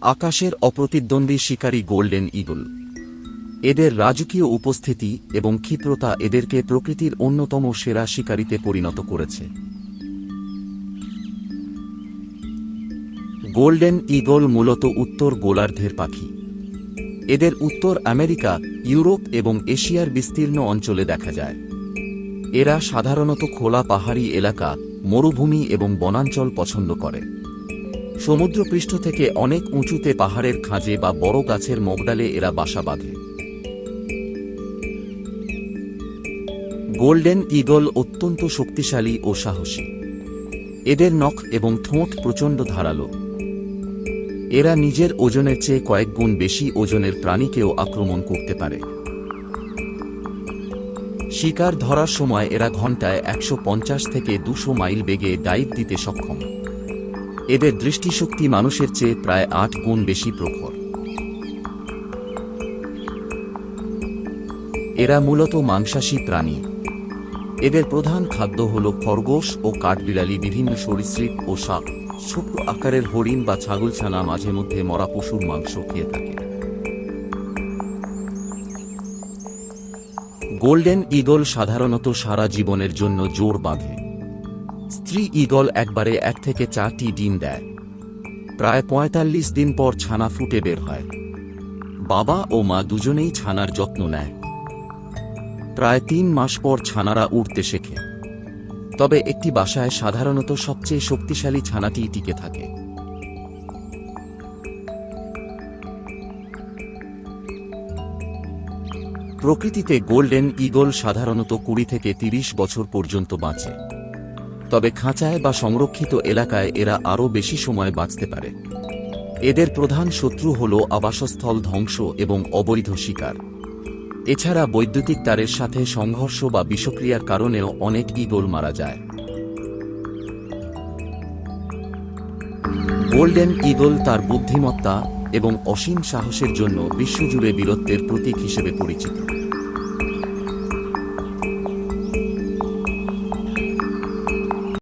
আকাশের অপ্রতিদ্বন্দ্বী শিকারী golden eagle. এদের রাজকীয় উপস্থিতি এবং ক্ষিপ্রতা এদেরকে প্রকৃতির অন্যতম সেরা শিকারীতে পরিণত করেছে। গোল্ডেন ঈগল মূলত উত্তর গোলার্ধের পাখি। এদের উত্তর আমেরিকা, ইউরোপ এবং এশিয়ার বিস্তীর্ণ অঞ্চলে দেখা যায়। এরা সাধারণত খোলা পাহাড়ি এলাকা, মরুভূমি এবং বনাঞ্চল পছন্দ করে। সমুদ্রপৃষ্ঠ থেকে অনেক উঁচুতে পাহাড়ের খাঁজে বা বড় গাছের মগডালে এরা বাসা বাঁধে। গোল্ডেন ঈগল অত্যন্ত শক্তিশালী ও সাহসী। এদের নখ এবং ঠোঁট প্রচণ্ড ধারালো। এরা নিজের ওজনের চেয়ে কয়েক গুণ বেশি ওজনের প্রাণীকেও আক্রমণ করতে পারে। শিকার ধরার সময় এরা ঘণ্টায় ১৫০ থেকে ২০০ মাইল বেগে ডাইভ দিতে সক্ষম। এদের দৃষ্টিশক্তি মানুষের চেয়ে প্রায় ৮ গুণ বেশি প্রখর। এরা মূলত মাংসাশী প্রাণী। এদের প্রধান খাদ্য হল খরগোশ ও কাঠবিড়ালি, বিভিন্ন সরীসৃপ ও সাপ, ছোট আকারের হরিণ বা ছাগলছানা, মাঝে মধ্যে মরা পশুর মাংস খেয়ে থাকে। গোল্ডেন ঈগল সাধারণত সারা জীবনের জন্য জোড় বাঁধে। স্ত্রী ঈগল একবারে ১ থেকে ৪টি ডিম দেয়। প্রায় ৪৫ দিন পর ছানা ফুটে বের হয়। বাবা ও মা দুজনেই ছানার যত্ন নেয়। প্রায় ৩ মাস পর ছানারা উড়তে শেখে। তবে একটি বাসায় সাধারণত সবচেয়ে শক্তিশালী ছানাটি টিকে থাকে। প্রকৃতিতে গোল্ডেন ঈগল সাধারণত ২০ থেকে ৩০ বছর পর্যন্ত বাঁচে। তবে খাঁচায় বা সংরক্ষিত এলাকায় এরা আরও বেশি সময় বাঁচতে পারে। এদের প্রধান শত্রু হল আবাসস্থল ধ্বংস এবং অবৈধ শিকার। এছাড়া বৈদ্যুতিক তারের সাথে সংঘর্ষ বা বিষক্রিয়ার কারণেও অনেক ঈগল মারা যায়। গোল্ডেন ঈগল তার বুদ্ধিমত্তা এবং অসীম সাহসের জন্য বিশ্বজুড়ে বীরত্বের প্রতীক হিসেবে পরিচিত।